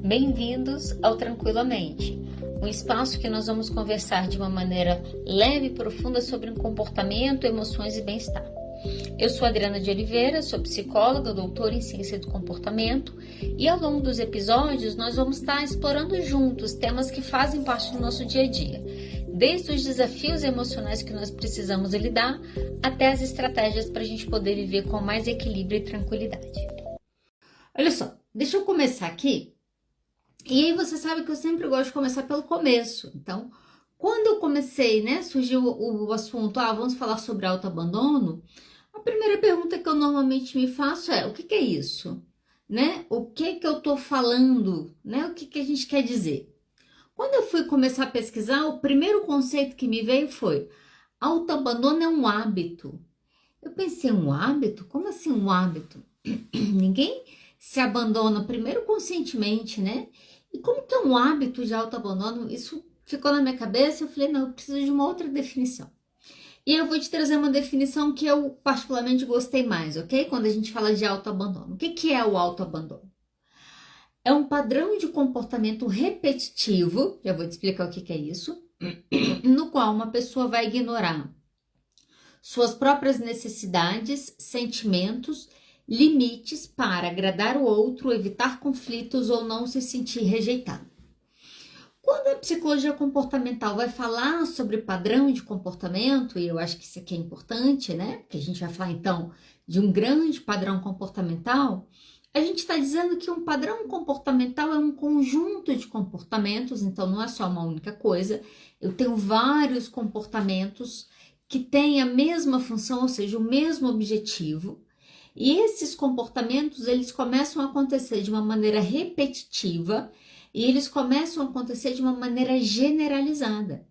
Bem-vindos ao Tranquilamente, um espaço que nós vamos conversar de uma maneira leve e profunda sobre comportamento, emoções e bem-estar. Eu sou Adriana de Oliveira, sou psicóloga, doutora em ciência do comportamento e ao longo dos episódios nós vamos estar explorando juntos temas que fazem parte do nosso dia a dia, desde os desafios emocionais que nós precisamos lidar até as estratégias para a gente poder viver com mais equilíbrio e tranquilidade. Olha só, deixa eu começar aqui. E aí você sabe que eu sempre gosto de começar pelo começo. Então, quando eu comecei, surgiu o assunto, vamos falar sobre autoabandono, a primeira pergunta que eu normalmente me faço é, o que é isso? O que eu tô falando? O que a gente quer dizer? Quando eu fui começar a pesquisar, o primeiro conceito que me veio foi, autoabandono é um hábito. Eu pensei, um hábito? Como assim um hábito? Ninguém se abandona primeiro conscientemente, E como que é um hábito de autoabandono? Isso ficou na minha cabeça, eu falei, não, eu preciso de uma outra definição. E eu vou te trazer uma definição que eu particularmente gostei mais, ok? Quando a gente fala de autoabandono. O que é o autoabandono? É um padrão de comportamento repetitivo, já vou te explicar o que é isso, no qual uma pessoa vai ignorar suas próprias necessidades, sentimentos, limites para agradar o outro, evitar conflitos ou não se sentir rejeitado. Quando a psicologia comportamental vai falar sobre padrão de comportamento, e eu acho que isso aqui é importante, Porque a gente vai falar então de um grande padrão comportamental, a gente está dizendo que um padrão comportamental é um conjunto de comportamentos, então não é só uma única coisa. Eu tenho vários comportamentos que têm a mesma função, ou seja, o mesmo objetivo. E esses comportamentos, eles começam a acontecer de uma maneira repetitiva e eles começam a acontecer de uma maneira generalizada.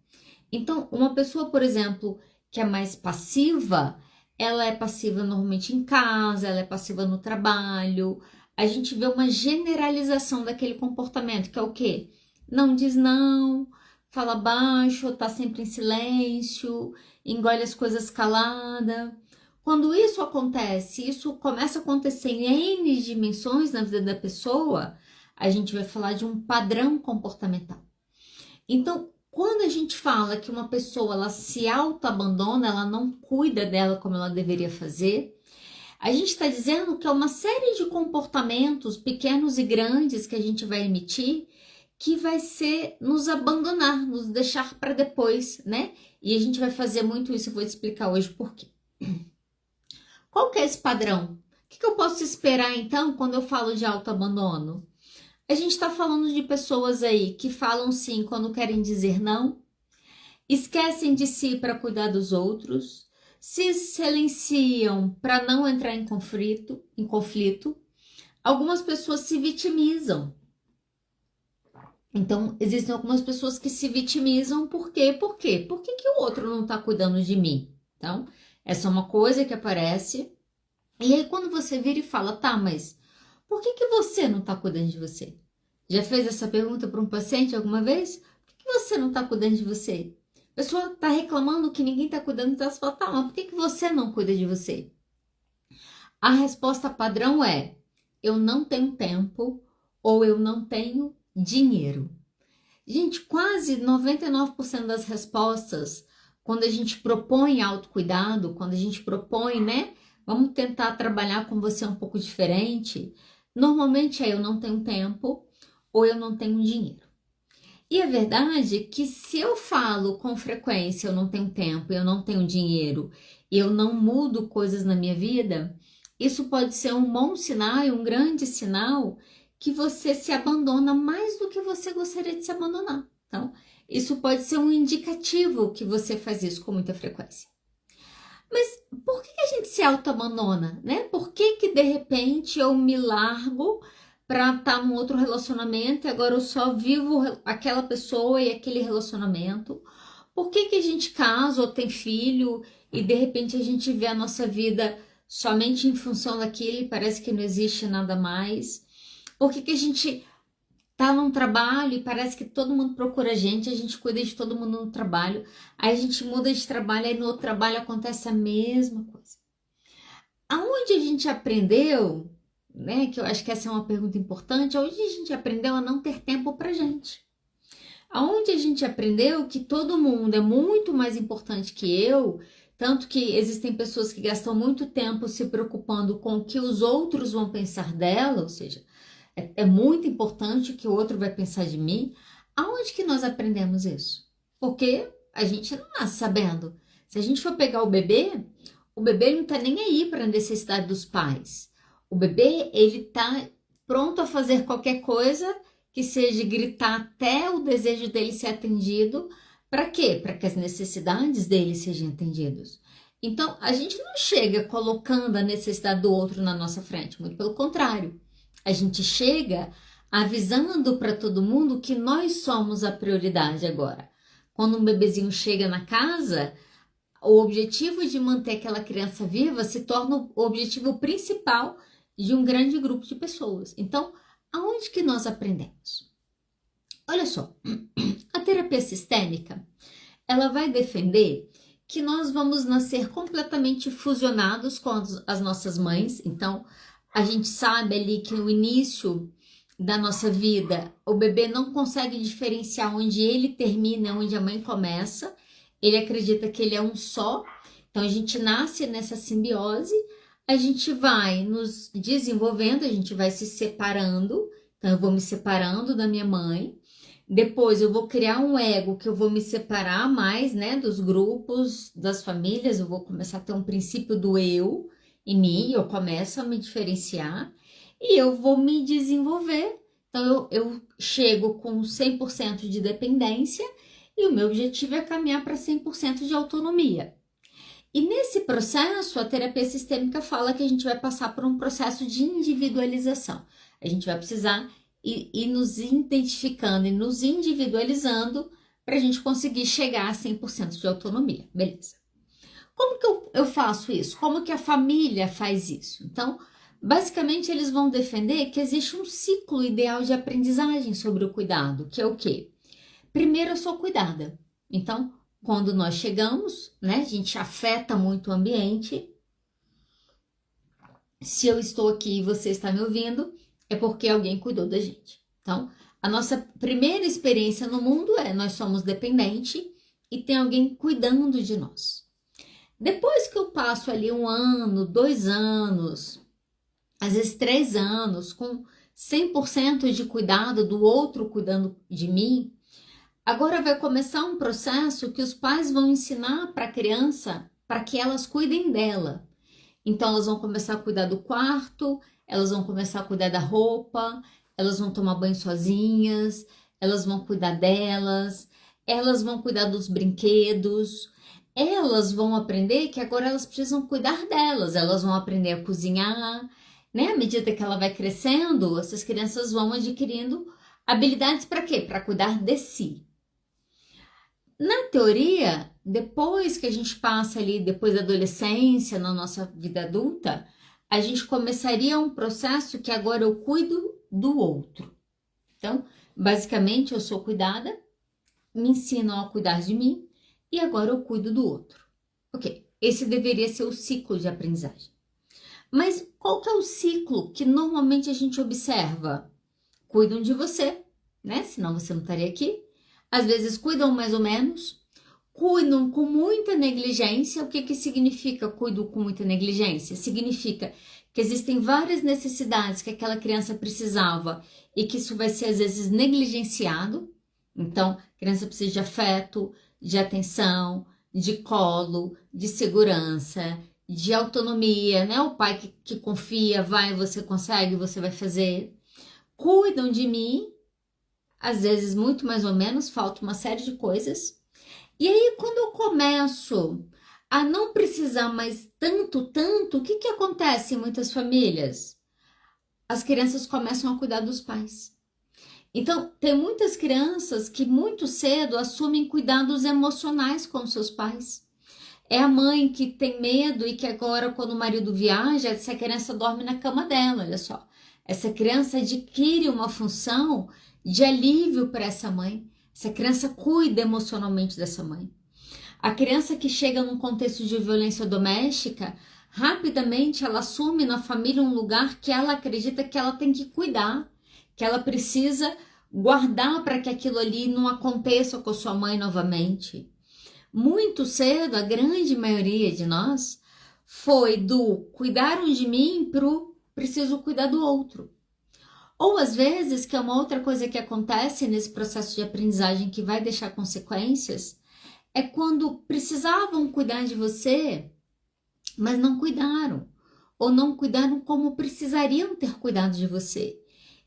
Então, uma pessoa, por exemplo, que é mais passiva, ela é passiva normalmente em casa, ela é passiva no trabalho. A gente vê uma generalização daquele comportamento, que é o quê? Não diz não, fala baixo, tá sempre em silêncio, engole as coisas calada. Quando isso acontece, isso começa a acontecer em N dimensões na vida da pessoa, a gente vai falar de um padrão comportamental. Então, quando a gente fala que uma pessoa ela se autoabandona, ela não cuida dela como ela deveria fazer, a gente está dizendo que é uma série de comportamentos pequenos e grandes que a gente vai emitir que vai ser nos abandonar, nos deixar para depois, E a gente vai fazer muito isso, eu vou te explicar hoje por quê. Qual que é esse padrão? O que eu posso esperar então quando eu falo de autoabandono? A gente está falando de pessoas aí que falam sim quando querem dizer não, esquecem de si para cuidar dos outros, se silenciam para não entrar em conflito. Algumas pessoas se vitimizam. Então, existem algumas pessoas que se vitimizam, por quê? Por quê? Por que o outro não está cuidando de mim? Então, essa é uma coisa que aparece. E aí, quando você vira e fala, tá, mas por que você não está cuidando de você? Já fez essa pergunta para um paciente alguma vez? Por que você não está cuidando de você? A pessoa está reclamando que ninguém está cuidando, então você fala, tá, mas por que você não cuida de você? A resposta padrão é, eu não tenho tempo ou eu não tenho dinheiro. Gente, quase 99% das respostas, quando a gente propõe autocuidado, quando a gente propõe, vamos tentar trabalhar com você um pouco diferente, normalmente é eu não tenho tempo ou eu não tenho dinheiro. E a verdade é que se eu falo com frequência eu não tenho tempo, eu não tenho dinheiro, eu não mudo coisas na minha vida, isso pode ser um bom sinal, um grande sinal que você se abandona mais do que você gostaria de se abandonar. Então, isso pode ser um indicativo que você faz isso com muita frequência. Mas por que a gente se autoabandona, Por que de repente eu me largo para estar num outro relacionamento e agora eu só vivo aquela pessoa e aquele relacionamento? Por que a gente casa ou tem filho e de repente a gente vê a nossa vida somente em função daquilo e parece que não existe nada mais? Por que a gente tá num trabalho e parece que todo mundo procura a gente cuida de todo mundo no trabalho, aí a gente muda de trabalho, aí no outro trabalho acontece a mesma coisa. Aonde a gente aprendeu, né, que eu acho que essa é uma pergunta importante, onde a gente aprendeu a não ter tempo pra gente? Aonde a gente aprendeu que todo mundo é muito mais importante que eu, tanto que existem pessoas que gastam muito tempo se preocupando com o que os outros vão pensar dela, ou seja, é muito importante o que o outro vai pensar de mim. Aonde que nós aprendemos isso? Porque a gente não nasce sabendo. Se a gente for pegar o bebê não tá nem aí para a necessidade dos pais. O bebê, ele tá pronto a fazer qualquer coisa que seja gritar até o desejo dele ser atendido. Para quê? Para que as necessidades dele sejam atendidas. Então, a gente não chega colocando a necessidade do outro na nossa frente, muito pelo contrário. A gente chega avisando para todo mundo que nós somos a prioridade agora. Quando um bebezinho chega na casa, o objetivo de manter aquela criança viva se torna o objetivo principal de um grande grupo de pessoas. Então, aonde que nós aprendemos? Olha só, a terapia sistêmica, ela vai defender que nós vamos nascer completamente fusionados com as nossas mães. Então, a gente sabe ali que no início da nossa vida, o bebê não consegue diferenciar onde ele termina e onde a mãe começa. Ele acredita que ele é um só. Então, a gente nasce nessa simbiose, a gente vai nos desenvolvendo, a gente vai se separando. Então, eu vou me separando da minha mãe. Depois, eu vou criar um ego que eu vou me separar mais, né, dos grupos, das famílias. Eu vou começar a ter um princípio do eu em mim, eu começo a me diferenciar e eu vou me desenvolver. Então, eu chego com 100% de dependência e o meu objetivo é caminhar para 100% de autonomia. E nesse processo, a terapia sistêmica fala que a gente vai passar por um processo de individualização. A gente vai precisar ir nos identificando e nos individualizando para a gente conseguir chegar a 100% de autonomia. Beleza. Como que eu faço isso? Como que a família faz isso? Então, basicamente, eles vão defender que existe um ciclo ideal de aprendizagem sobre o cuidado, que é o quê? Primeiro, eu sou cuidada. Então, quando nós chegamos, né, a gente afeta muito o ambiente. Se eu estou aqui e você está me ouvindo, é porque alguém cuidou da gente. Então, a nossa primeira experiência no mundo é nós somos dependentes e tem alguém cuidando de nós. Depois que eu passo ali 1 ano, 2 anos, às vezes 3 anos, com 100% de cuidado do outro cuidando de mim, agora vai começar um processo que os pais vão ensinar para a criança para que elas cuidem dela. Então, elas vão começar a cuidar do quarto, elas vão começar a cuidar da roupa, elas vão tomar banho sozinhas, elas vão cuidar delas, elas vão cuidar dos brinquedos, elas vão aprender que agora elas precisam cuidar delas, elas vão aprender a cozinhar, né? À medida que ela vai crescendo, essas crianças vão adquirindo habilidades para quê? Para cuidar de si. Na teoria, depois que a gente passa ali, depois da adolescência, na nossa vida adulta, a gente começaria um processo que agora eu cuido do outro. Então, basicamente, eu sou cuidada, me ensinam a cuidar de mim e agora eu cuido do outro. Ok, esse deveria ser o ciclo de aprendizagem. Mas qual que é o ciclo que normalmente a gente observa? Cuidam de você, né? Senão você não estaria aqui. Às vezes cuidam mais ou menos, cuidam com muita negligência. O que que significa cuido com muita negligência? Significa que existem várias necessidades que aquela criança precisava e que isso vai ser às vezes negligenciado. Então, a criança precisa de afeto, de atenção, de colo, de segurança, de autonomia, né? O pai que confia, vai, você consegue, você vai fazer. Cuidam de mim, às vezes muito mais ou menos, falta uma série de coisas. E aí, quando eu começo a não precisar mais tanto, o que que acontece em muitas famílias? As crianças começam a cuidar dos pais. Então, tem muitas crianças que muito cedo assumem cuidados emocionais com seus pais. É a mãe que tem medo e que agora, quando o marido viaja, essa criança dorme na cama dela, olha só. Essa criança adquire uma função de alívio para essa mãe. Essa criança cuida emocionalmente dessa mãe. A criança que chega num contexto de violência doméstica rapidamente ela assume na família um lugar que ela acredita que ela tem que cuidar, que ela precisa guardar para que aquilo ali não aconteça com a sua mãe novamente. Muito cedo, a grande maioria de nós foi do cuidaram de mim pro preciso cuidar do outro. Ou às vezes, que é uma outra coisa que acontece nesse processo de aprendizagem que vai deixar consequências, é quando precisavam cuidar de você, mas não cuidaram. Ou não cuidaram como precisariam ter cuidado de você.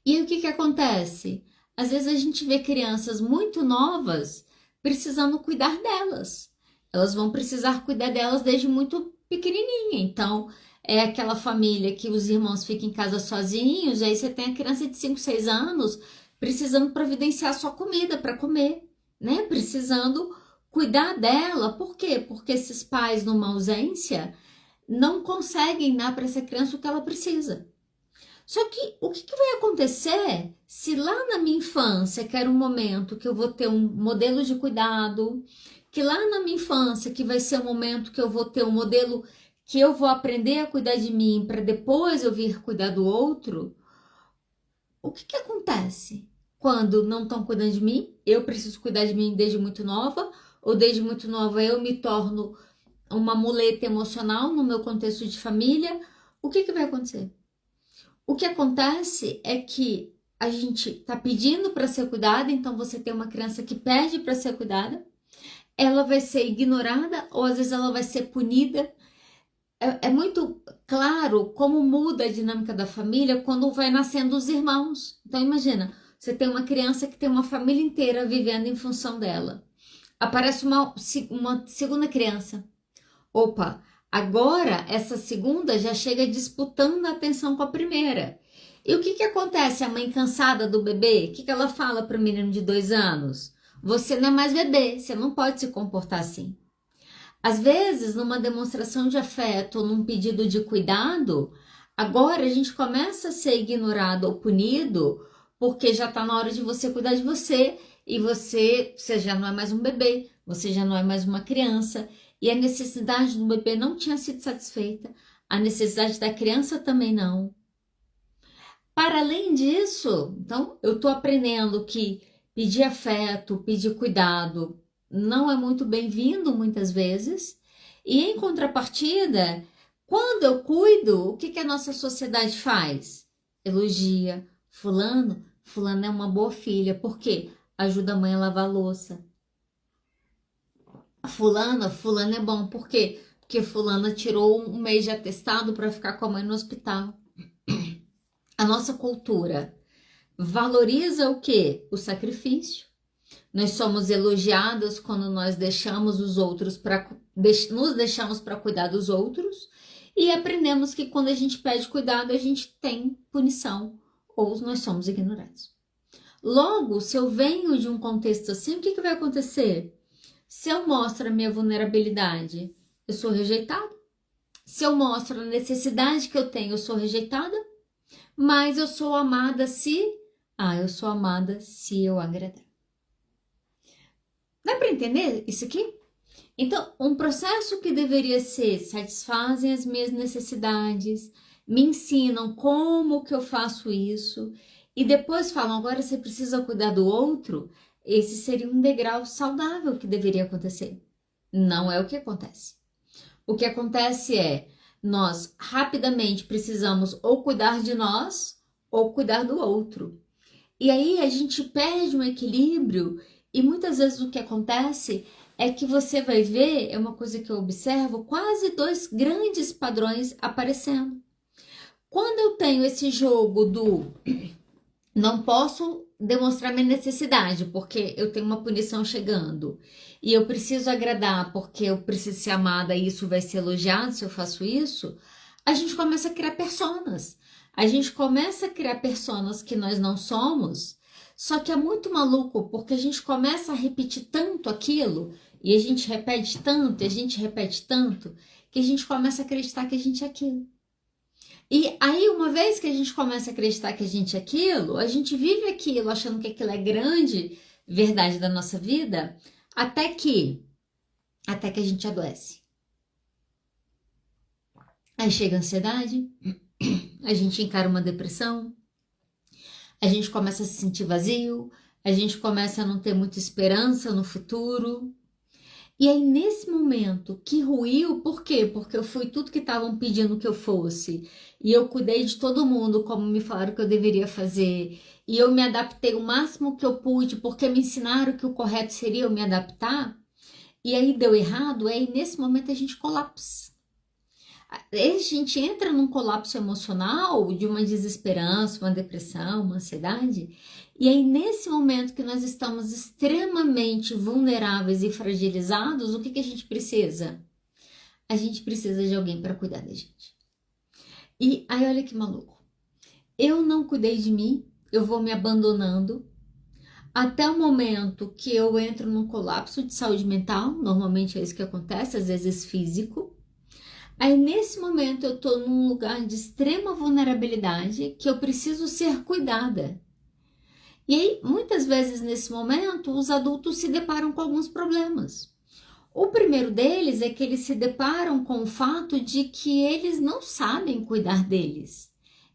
E aí, o que acontece? Às vezes a gente vê crianças muito novas precisando cuidar delas. Elas vão precisar cuidar delas desde muito pequenininha. Então, é aquela família que os irmãos ficam em casa sozinhos, aí você tem a criança de 5, 6 anos precisando providenciar sua comida para comer, né? Precisando cuidar dela. Por quê? Porque esses pais, numa ausência, não conseguem dar para essa criança o que ela precisa. Só que o que vai acontecer se lá na minha infância, que era um momento que eu vou ter um modelo de cuidado, que lá na minha infância, que vai ser um momento que eu vou ter um modelo que eu vou aprender a cuidar de mim para depois eu vir cuidar do outro, o que acontece quando não estão cuidando de mim? Eu preciso cuidar de mim desde muito nova, ou desde muito nova eu me torno uma muleta emocional no meu contexto de família. O que vai acontecer? O que acontece é que a gente está pedindo para ser cuidada, então você tem uma criança que pede para ser cuidada, ela vai ser ignorada ou às vezes ela vai ser punida. É muito claro como muda a dinâmica da família quando vai nascendo os irmãos. Então imagina, você tem uma criança que tem uma família inteira vivendo em função dela. Aparece uma segunda criança. Opa, agora essa segunda já chega disputando a atenção com a primeira. E o que acontece? A mãe cansada do bebê, o que ela fala para o menino de 2 anos? Você não é mais bebê, você não pode se comportar assim. Às vezes, numa demonstração de afeto, num pedido de cuidado, agora a gente começa a ser ignorado ou punido porque já está na hora de você cuidar de você e você já não é mais um bebê, você já não é mais uma criança e a necessidade do bebê não tinha sido satisfeita, a necessidade da criança também não. Para além disso, então, eu estou aprendendo que pedir afeto, pedir cuidado não é muito bem-vindo muitas vezes. E em contrapartida, quando eu cuido, o que a nossa sociedade faz? Elogia. Fulano é uma boa filha. Por quê? Ajuda a mãe a lavar a louça. Fulano é bom. Por quê? Porque fulana tirou um mês de atestado para ficar com a mãe no hospital. A nossa cultura valoriza o quê? O sacrifício. Nós somos elogiadas quando nós deixamos os outros nos deixamos para cuidar dos outros e aprendemos que quando a gente pede cuidado a gente tem punição ou nós somos ignorados. Logo, se eu venho de um contexto assim, o que vai acontecer? Se eu mostro a minha vulnerabilidade, eu sou rejeitada. Se eu mostro a necessidade que eu tenho, eu sou rejeitada. Mas eu sou amada eu sou amada se eu agradar. Dá para entender isso aqui? Então, um processo que deveria ser satisfazem as minhas necessidades, me ensinam como que eu faço isso e depois falam, agora você precisa cuidar do outro, esse seria um degrau saudável que deveria acontecer. Não é o que acontece. O que acontece é, nós rapidamente precisamos ou cuidar de nós ou cuidar do outro. E aí a gente perde um equilíbrio e muitas vezes o que acontece é que você vai ver, é uma coisa que eu observo, quase 2 grandes padrões aparecendo. Quando eu tenho esse jogo do não posso demonstrar minha necessidade porque eu tenho uma punição chegando e eu preciso agradar porque eu preciso ser amada e isso vai ser elogiado se eu faço isso, a gente começa a criar personas. A gente começa a criar personas que nós não somos, só que é muito maluco porque a gente começa a repetir tanto aquilo e a gente repete tanto, e a gente repete tanto, que a gente começa a acreditar que a gente é aquilo. E aí, uma vez que a gente começa a acreditar que a gente é aquilo, a gente vive aquilo achando que aquilo é grande verdade da nossa vida, até que a gente adoece. Aí chega a ansiedade, a gente encara uma depressão, a gente começa a se sentir vazio, a gente começa a não ter muita esperança no futuro. E aí, nesse momento que ruiu, por quê? Porque eu fui tudo que estavam pedindo que eu fosse. E eu cuidei de todo mundo como me falaram que eu deveria fazer. E eu me adaptei o máximo que eu pude, porque me ensinaram que o correto seria eu me adaptar. E aí deu errado, aí nesse momento a gente colapsa. Aí a gente entra num colapso emocional, de uma desesperança, uma depressão, uma ansiedade. E aí, nesse momento que nós estamos extremamente vulneráveis e fragilizados, o que a gente precisa? A gente precisa de alguém para cuidar da gente. E aí, olha que maluco. Eu não cuidei de mim, eu vou me abandonando, até o momento que eu entro num colapso de saúde mental, normalmente é isso que acontece, às vezes físico. Aí, nesse momento, eu tô num lugar de extrema vulnerabilidade, que eu preciso ser cuidada. E aí, muitas vezes nesse momento, os adultos se deparam com alguns problemas. O primeiro deles é que eles se deparam com o fato de que eles não sabem cuidar deles.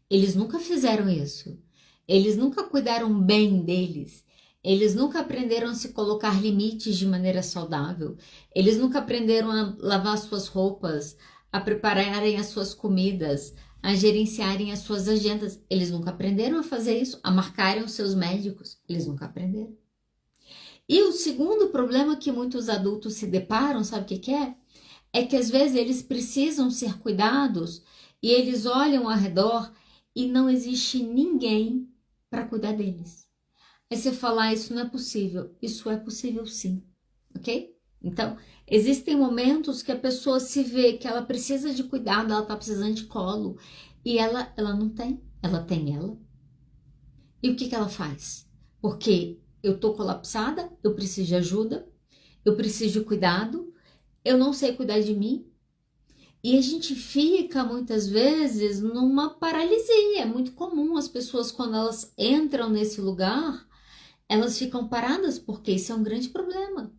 Eles nunca fizeram isso. Eles nunca cuidaram bem deles. Eles nunca aprenderam a se colocar limites de maneira saudável. Eles nunca aprenderam a lavar suas roupas, a prepararem as suas comidas, a gerenciarem as suas agendas. Eles nunca aprenderam a fazer isso, a marcarem os seus médicos. Eles nunca aprenderam. E o segundo problema que muitos adultos se deparam, sabe o que é? É que às vezes eles precisam ser cuidados e eles olham ao redor e não existe ninguém para cuidar deles. Aí você fala, isso não é possível. Isso é possível sim, ok? Então, existem momentos que a pessoa se vê que ela precisa de cuidado, ela tá precisando de colo, e ela não tem, ela tem ela. E o que ela faz? Porque eu tô colapsada, eu preciso de ajuda, eu preciso de cuidado, eu não sei cuidar de mim, e a gente fica muitas vezes numa paralisia. É muito comum as pessoas, quando elas entram nesse lugar, elas ficam paradas, porque isso é um grande problema.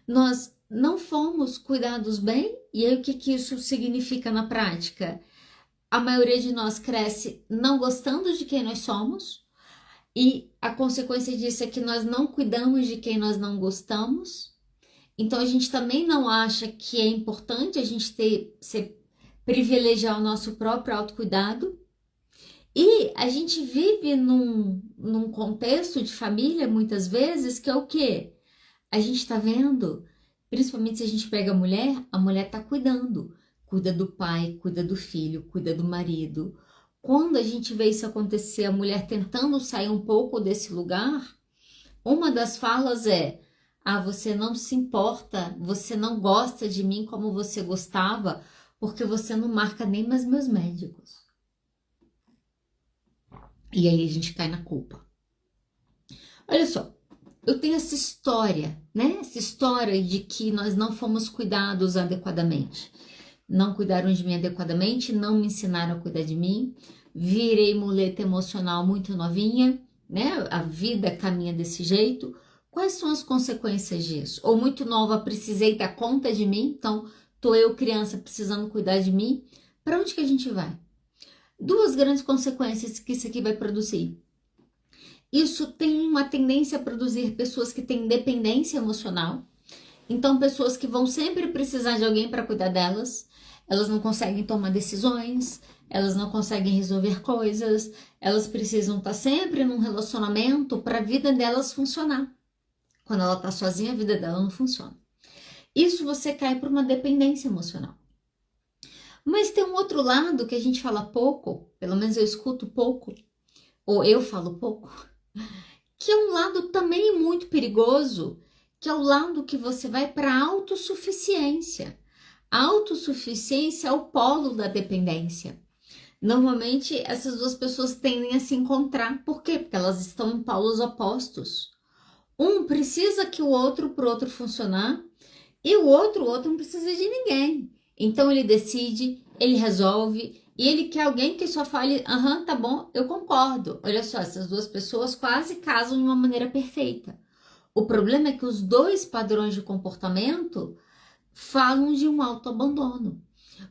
Nós não fomos cuidados bem, e aí o que isso significa na prática? A maioria de nós cresce não gostando de quem nós somos, e a consequência disso é que nós não cuidamos de quem nós não gostamos. Então a gente também não acha que é importante a gente privilegiar o nosso próprio autocuidado. E a gente vive num contexto de família, muitas vezes, que é o quê? A gente tá vendo, principalmente se a gente pega a mulher tá cuidando. Cuida do pai, cuida do filho, cuida do marido. Quando a gente vê isso acontecer, a mulher tentando sair um pouco desse lugar, uma das falas é, você não se importa, você não gosta de mim como você gostava, porque você não marca nem mais meus médicos. E aí a gente cai na culpa. Olha só, eu tenho essa história, né? Essa história de que nós não fomos cuidados adequadamente. Não cuidaram de mim adequadamente, não me ensinaram a cuidar de mim. Virei muleta emocional muito novinha, né? A vida caminha desse jeito. Quais são as consequências disso? Ou muito nova, precisei dar conta de mim, então tô eu criança precisando cuidar de mim. Para onde que a gente vai? Duas grandes consequências que isso aqui vai produzir. Isso tem uma tendência a produzir pessoas que têm dependência emocional. Então, pessoas que vão sempre precisar de alguém para cuidar delas. Elas não conseguem tomar decisões, elas não conseguem resolver coisas, elas precisam estar sempre num relacionamento para a vida delas funcionar. Quando ela está sozinha, a vida dela não funciona. Isso você cai por uma dependência emocional. Mas tem um outro lado que a gente fala pouco, pelo menos eu escuto pouco, ou eu falo pouco, que é um lado também muito perigoso, que é o lado que você vai para a autossuficiência. A autossuficiência é o polo da dependência. Normalmente essas duas pessoas tendem a se encontrar. Por quê? Porque elas estão em polos opostos. Um precisa que o outro para o outro funcionar, e o outro não precisa de ninguém. Então ele decide, ele resolve, e ele quer alguém que só fale, tá bom, eu concordo. Olha só, essas duas pessoas quase casam de uma maneira perfeita. O problema é que os dois padrões de comportamento falam de um autoabandono.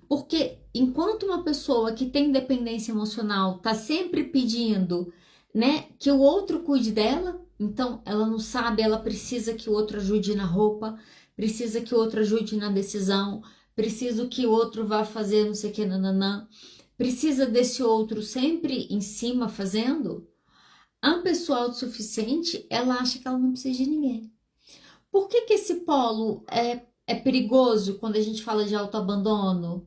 Porque enquanto uma pessoa que tem dependência emocional tá sempre pedindo, né, que o outro cuide dela, então ela não sabe, ela precisa que o outro ajude na roupa, precisa que o outro ajude na decisão, precisa que o outro vá fazer não sei o que, nananã, precisa desse outro sempre em cima fazendo. A pessoa autossuficiente, ela acha que ela não precisa de ninguém. Por que que esse polo é perigoso quando a gente fala de autoabandono?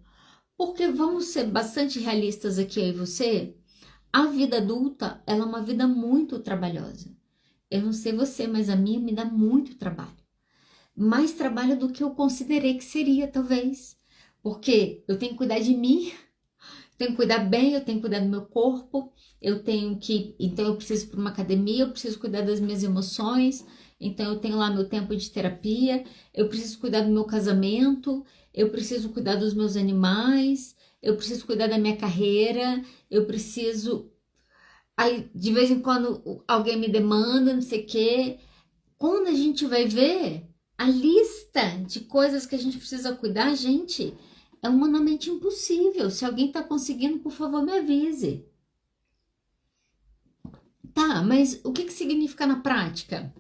Porque vamos ser bastante realistas aqui, eu e você. A vida adulta, ela é uma vida muito trabalhosa. Eu não sei você, mas a minha me dá muito trabalho. Mais trabalho do que eu considerei que seria, talvez. Porque eu tenho que cuidar de mim, tenho que cuidar bem, eu tenho que cuidar do meu corpo, então eu preciso ir para uma academia, eu preciso cuidar das minhas emoções, então eu tenho lá meu tempo de terapia, eu preciso cuidar do meu casamento, eu preciso cuidar dos meus animais, eu preciso cuidar da minha carreira, eu preciso. Aí de vez em quando alguém me demanda, não sei o quê. Quando a gente vai ver a lista de coisas que a gente precisa cuidar, gente, é humanamente impossível. Se alguém está conseguindo, por favor, me avise. Tá, mas o que que significa na prática?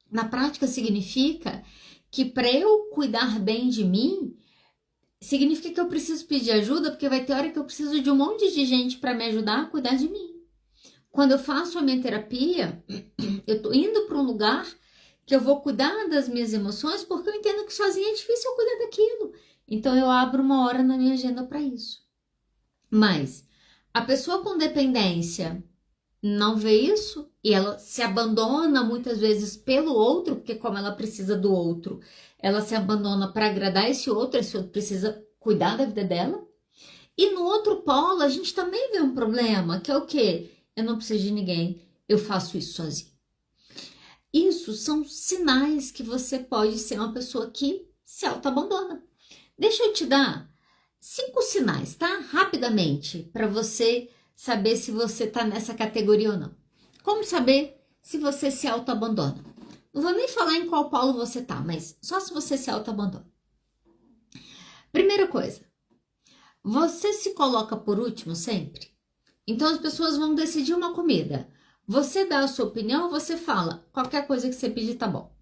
Na prática significa que para eu cuidar bem de mim, significa que eu preciso pedir ajuda, porque vai ter hora que eu preciso de um monte de gente para me ajudar a cuidar de mim. Quando eu faço a minha terapia, eu tô indo para um lugar que eu vou cuidar das minhas emoções, porque eu entendo que sozinha é difícil eu cuidar daquilo. Então eu abro uma hora na minha agenda para isso. Mas a pessoa com dependência não vê isso e ela se abandona muitas vezes pelo outro, porque como ela precisa do outro, ela se abandona para agradar esse outro precisa cuidar da vida dela. E no outro polo, a gente também vê um problema, que é o quê? Eu não preciso de ninguém, eu faço isso sozinho. Isso são sinais que você pode ser uma pessoa que se autoabandona. Deixa eu te dar 5 sinais, tá? Rapidamente, para você saber se você tá nessa categoria ou não. Como saber se você se autoabandona? Não vou nem falar em qual polo você tá, mas só se você se autoabandona. Primeira coisa, você se coloca por último sempre? Então as pessoas vão decidir uma comida. Você dá a sua opinião, você fala, qualquer coisa que você pedir tá bom.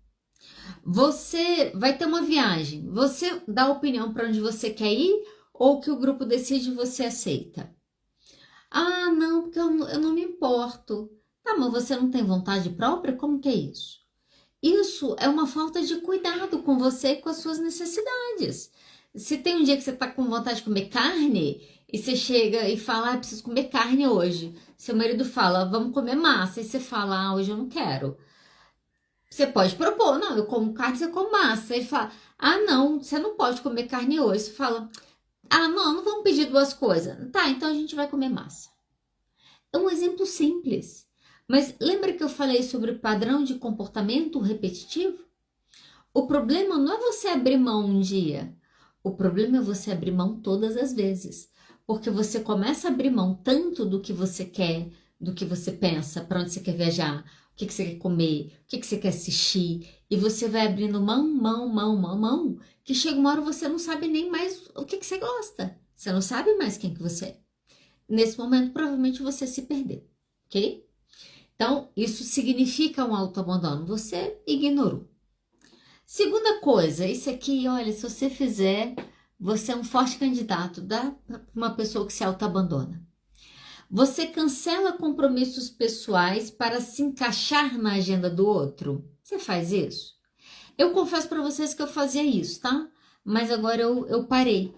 Você vai ter uma viagem, você dá a opinião para onde você quer ir ou o que o grupo decide você aceita? Ah, não, porque eu não me importo. Tá, mas você não tem vontade própria? Como que é isso? Isso é uma falta de cuidado com você e com as suas necessidades. Se tem um dia que você tá com vontade de comer carne e você chega e fala, ah, preciso comer carne hoje. Seu marido fala, vamos comer massa. E você fala, ah, hoje eu não quero. Você pode propor, não, eu como carne, você come massa. Ele fala, ah, não, você não pode comer carne hoje. Você fala, ah, não vamos pedir duas coisas. Tá, então a gente vai comer massa. É um exemplo simples. Mas lembra que eu falei sobre padrão de comportamento repetitivo? O problema não é você abrir mão um dia. O problema é você abrir mão todas as vezes. Porque você começa a abrir mão tanto do que você quer, do que você pensa, para onde você quer viajar, o que você quer comer, o que você quer assistir. E você vai abrindo mão, que chega uma hora você não sabe nem mais o que você gosta. Você não sabe mais quem que você é. Nesse momento, provavelmente você se perdeu, ok? Então, isso significa um autoabandono. Você ignorou. Segunda coisa, isso aqui, olha, se você fizer, você é um forte candidato para uma pessoa que se autoabandona. Você cancela compromissos pessoais para se encaixar na agenda do outro. Você faz isso? Eu confesso para vocês que eu fazia isso, tá? Mas agora eu parei.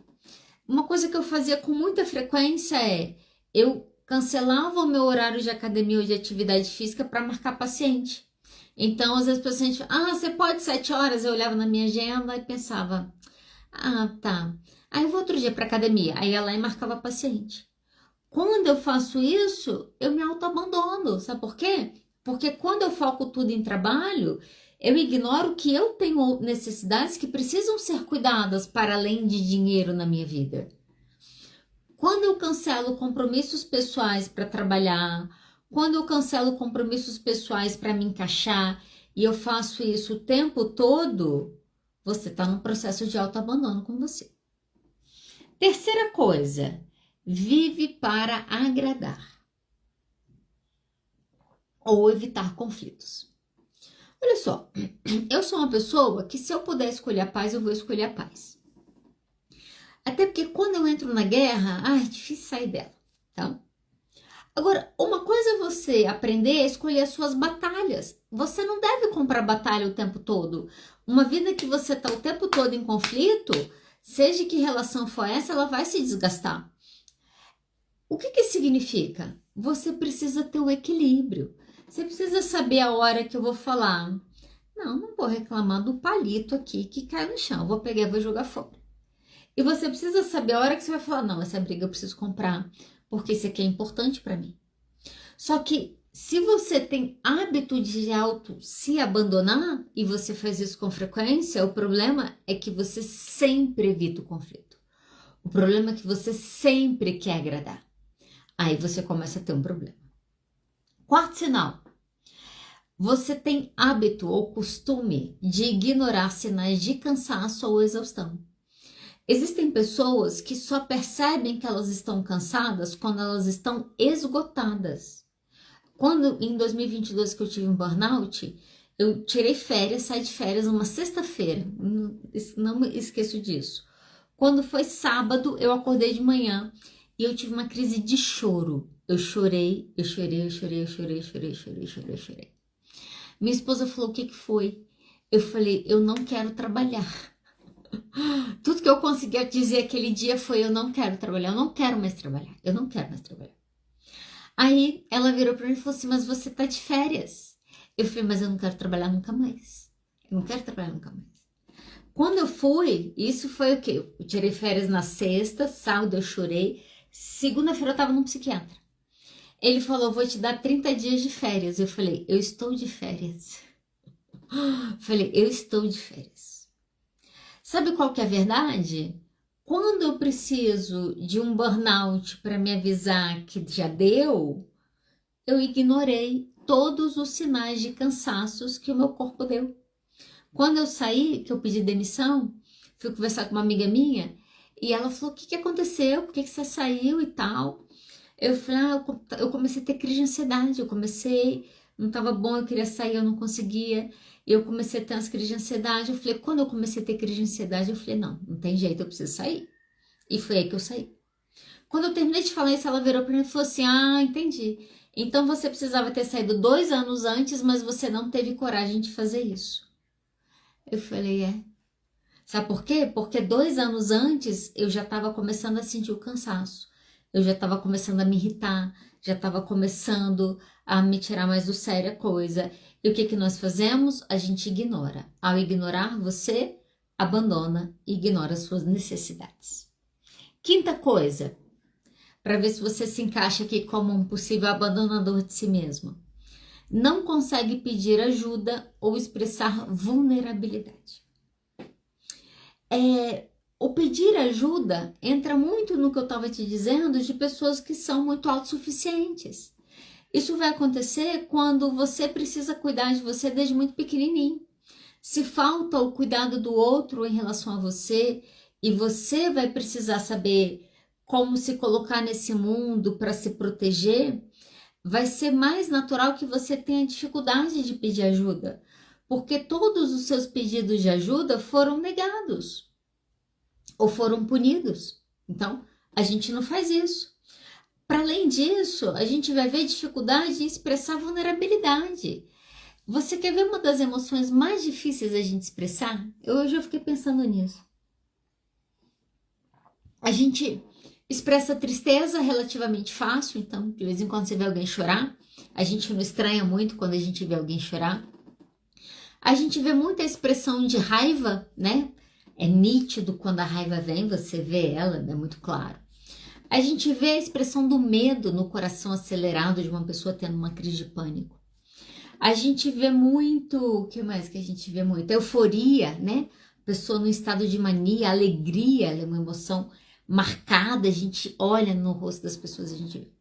Uma coisa que eu fazia com muita frequência é eu cancelava o meu horário de academia ou de atividade física para marcar paciente. Então, às vezes o paciente, você pode 7 horas? Eu olhava na minha agenda e pensava, tá. Aí eu vou outro dia para academia. Aí ia lá e marcava paciente. Quando eu faço isso, eu me autoabandono. Sabe por quê? Porque quando eu foco tudo em trabalho, eu ignoro que eu tenho necessidades que precisam ser cuidadas para além de dinheiro na minha vida. Quando eu cancelo compromissos pessoais para trabalhar, quando eu cancelo compromissos pessoais para me encaixar e eu faço isso o tempo todo, você está num processo de autoabandono com você. Terceira coisa, vive para agradar ou evitar conflitos. Olha só, eu sou uma pessoa que se eu puder escolher a paz, eu vou escolher a paz. Até porque quando eu entro na guerra, é difícil sair dela, tá? Agora, uma coisa é você aprender a escolher as suas batalhas. Você não deve comprar batalha o tempo todo. Uma vida que você está o tempo todo em conflito, seja que relação for essa, ela vai se desgastar. O que que significa? Você precisa ter o equilíbrio. Você precisa saber a hora que eu vou falar. Não vou reclamar do palito aqui que cai no chão. Eu vou pegar e vou jogar fora. E você precisa saber a hora que você vai falar, não, essa briga eu preciso comprar, porque isso aqui é importante para mim. Só que se você tem hábito de se abandonar, e você faz isso com frequência, o problema é que você sempre evita o conflito. O problema é que você sempre quer agradar. Aí você começa a ter um problema. Quarto sinal. Você tem hábito ou costume de ignorar sinais de cansaço ou exaustão. Existem pessoas que só percebem que elas estão cansadas quando elas estão esgotadas. Quando, em 2022, que eu tive um burnout, eu tirei férias, saí de férias uma sexta-feira, não me esqueço disso. Quando foi sábado, eu acordei de manhã e eu tive uma crise de choro. Eu chorei. Minha esposa falou, o que foi? Eu falei, eu não quero trabalhar. Tudo que eu conseguia dizer aquele dia foi, eu não quero trabalhar, eu não quero mais trabalhar. Aí ela virou para mim e falou assim, mas você tá de férias. Eu falei, mas eu não quero trabalhar nunca mais. Quando eu fui, isso foi o quê? Eu tirei férias na sexta, sábado eu chorei, segunda-feira eu tava num psiquiatra. Ele falou, vou te dar 30 dias de férias. Eu falei, eu estou de férias. Sabe qual que é a verdade? Quando eu preciso de um burnout para me avisar que já deu, eu ignorei todos os sinais de cansaços que o meu corpo deu. Quando eu saí, que eu pedi demissão, fui conversar com uma amiga minha e ela falou, o que aconteceu? Por que você saiu e tal? Eu falei, eu comecei a ter crise de ansiedade, não estava bom, eu queria sair, eu não conseguia. Eu comecei a ter umas crises de ansiedade. Eu falei, quando eu comecei a ter crise de ansiedade, eu falei, não tem jeito, eu preciso sair. E foi aí que eu saí. Quando eu terminei de falar isso, ela virou para mim e falou assim, entendi. Então você precisava ter saído 2 anos antes, mas você não teve coragem de fazer isso. Eu falei, Sabe por quê? Porque 2 anos antes, eu já estava começando a sentir o cansaço. Eu já estava começando a me irritar, já estava começando a me tirar mais do sério a coisa. E o que nós fazemos? A gente ignora. Ao ignorar, você abandona e ignora as suas necessidades. Quinta coisa, para ver se você se encaixa aqui como um possível abandonador de si mesmo. Não consegue pedir ajuda ou expressar vulnerabilidade. O pedir ajuda entra muito no que eu estava te dizendo de pessoas que são muito autossuficientes. Isso vai acontecer quando você precisa cuidar de você desde muito pequenininho. Se falta o cuidado do outro em relação a você e você vai precisar saber como se colocar nesse mundo para se proteger, vai ser mais natural que você tenha dificuldade de pedir ajuda, porque todos os seus pedidos de ajuda foram negados ou foram punidos. Então, a gente não faz isso. Para além disso, a gente vai ver dificuldade em expressar vulnerabilidade. Você quer ver uma das emoções mais difíceis da gente expressar? Hoje eu fiquei pensando nisso. A gente expressa tristeza relativamente fácil, então de vez em quando você vê alguém chorar, a gente não estranha muito quando a gente vê alguém chorar. A gente vê muita expressão de raiva, né? É nítido quando a raiva vem, você vê ela, é muito claro. A gente vê a expressão do medo no coração acelerado de uma pessoa tendo uma crise de pânico. A gente vê muito, o que mais que a gente vê muito? Euforia, né? Pessoa no estado de mania, alegria, ela é uma emoção marcada, a gente olha no rosto das pessoas, a gente vê.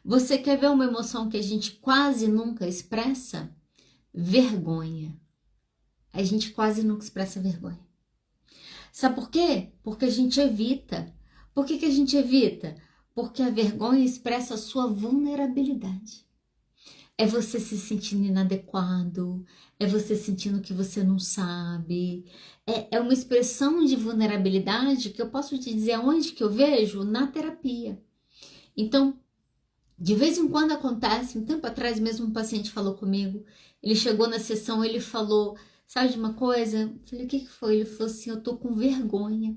Você quer ver uma emoção que a gente quase nunca expressa? Vergonha. A gente quase nunca expressa vergonha. Sabe por quê? Porque a gente evita. Por que a gente evita? Porque a vergonha expressa a sua vulnerabilidade. É você se sentindo inadequado, é você sentindo que você não sabe. É uma expressão de vulnerabilidade que eu posso te dizer aonde que eu vejo? Na terapia. Então, de vez em quando acontece, um tempo atrás mesmo um paciente falou comigo, ele chegou na sessão, ele falou, sabe de uma coisa? Eu falei, o que foi? Ele falou assim, eu tô com vergonha.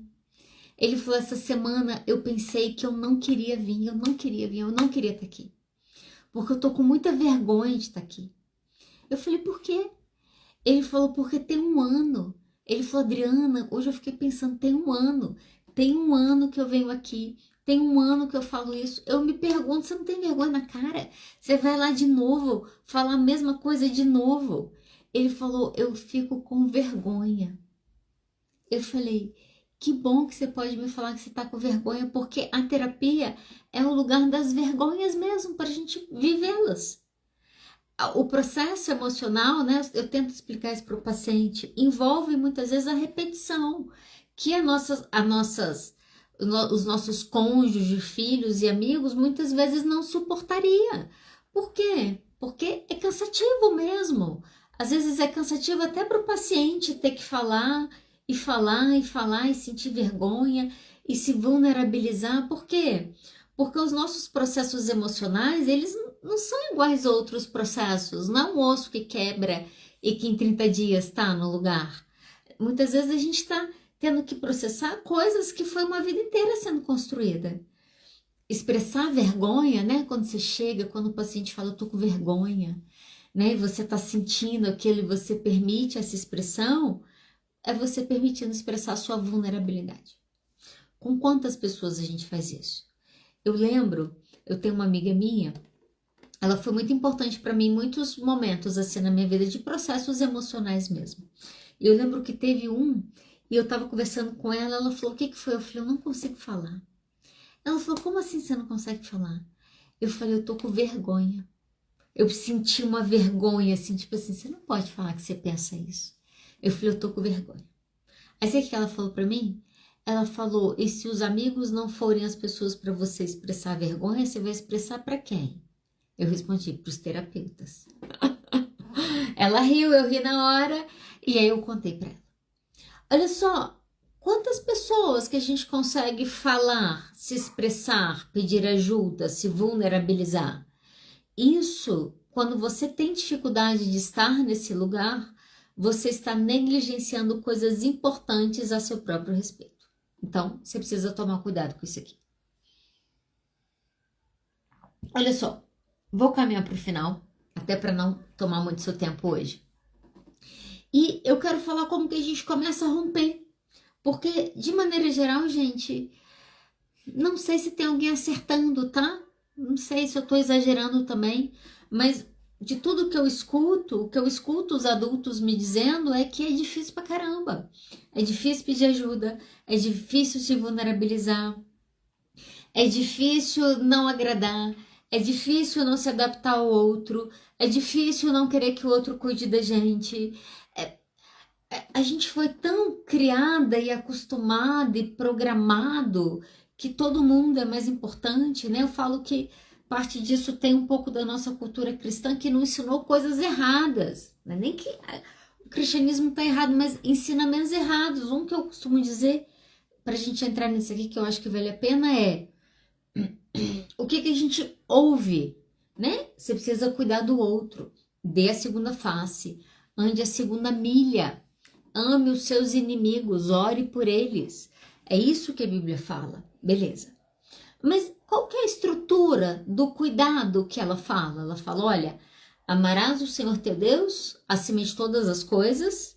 Ele falou, essa semana eu pensei que eu não queria vir, eu não queria estar aqui. Porque eu tô com muita vergonha de estar aqui. Eu falei, por quê? Ele falou, porque tem um ano. Ele falou, Adriana, hoje eu fiquei pensando, tem um ano que eu venho aqui, tem um ano que eu falo isso. Eu me pergunto, você não tem vergonha na cara? Você vai lá de novo, falar a mesma coisa de novo. Ele falou, eu fico com vergonha. Eu falei, que bom que você pode me falar que você tá com vergonha, porque a terapia é o lugar das vergonhas mesmo, para a gente vivê-las. O processo emocional, né, eu tento explicar isso para o paciente, envolve muitas vezes a repetição, que os nossos cônjuges, filhos e amigos muitas vezes não suportaria. Por quê? Porque é cansativo mesmo. Às vezes é cansativo até para o paciente ter que falar e falar e falar e sentir vergonha e se vulnerabilizar. Por quê? Porque os nossos processos emocionais, eles não são iguais a outros processos. Não é um osso que quebra e que em 30 dias está no lugar. Muitas vezes a gente está tendo que processar coisas que foi uma vida inteira sendo construída. Expressar vergonha, né? Quando você chega, quando o paciente fala, eu tô com vergonha, né? E você está sentindo aquilo e você permite essa expressão, é você permitindo expressar a sua vulnerabilidade. Com quantas pessoas a gente faz isso? Eu lembro, eu tenho uma amiga minha, ela foi muito importante para mim em muitos momentos assim na minha vida, de processos emocionais mesmo. E eu lembro que teve e eu tava conversando com ela, ela falou, o que foi? Eu falei, eu não consigo falar. Ela falou, como assim você não consegue falar? Eu falei, eu tô com vergonha. Eu senti uma vergonha, assim, tipo assim, você não pode falar que você pensa isso. Eu falei, eu tô com vergonha. Aí sabe o que ela falou pra mim? Ela falou, e se os amigos não forem as pessoas para você expressar vergonha, você vai expressar para quem? Eu respondi, pros terapeutas. Ela riu, eu ri na hora, e aí eu contei pra ela. Olha só, quantas pessoas que a gente consegue falar, se expressar, pedir ajuda, se vulnerabilizar? Isso, quando você tem dificuldade de estar nesse lugar, você está negligenciando coisas importantes a seu próprio respeito. Então, você precisa tomar cuidado com isso aqui. Olha só, vou caminhar para o final, até para não tomar muito seu tempo hoje. E eu quero falar como que a gente começa a romper. Porque, de maneira geral, gente, não sei se tem alguém acertando, tá? Não sei se eu tô exagerando também, mas de tudo que eu escuto, o que eu escuto os adultos me dizendo é que é difícil pra caramba. É difícil pedir ajuda, é difícil se vulnerabilizar, é difícil não agradar, é difícil não se adaptar ao outro, é difícil não querer que o outro cuide da gente. A gente foi tão criada e acostumada e programado que todo mundo é mais importante, né? Eu falo que parte disso tem um pouco da nossa cultura cristã que não ensinou coisas erradas, né? Nem que o cristianismo está errado, mas ensinamentos errados. Um que eu costumo dizer, para a gente entrar nisso aqui, que eu acho que vale a pena, é o que a gente ouve, né? Você precisa cuidar do outro, dê a segunda face, ande a segunda milha, ame os seus inimigos, ore por eles. É isso que a Bíblia fala, beleza. Mas qual que é a estrutura do cuidado que ela fala? Ela fala, olha, amarás o Senhor teu Deus acima de todas as coisas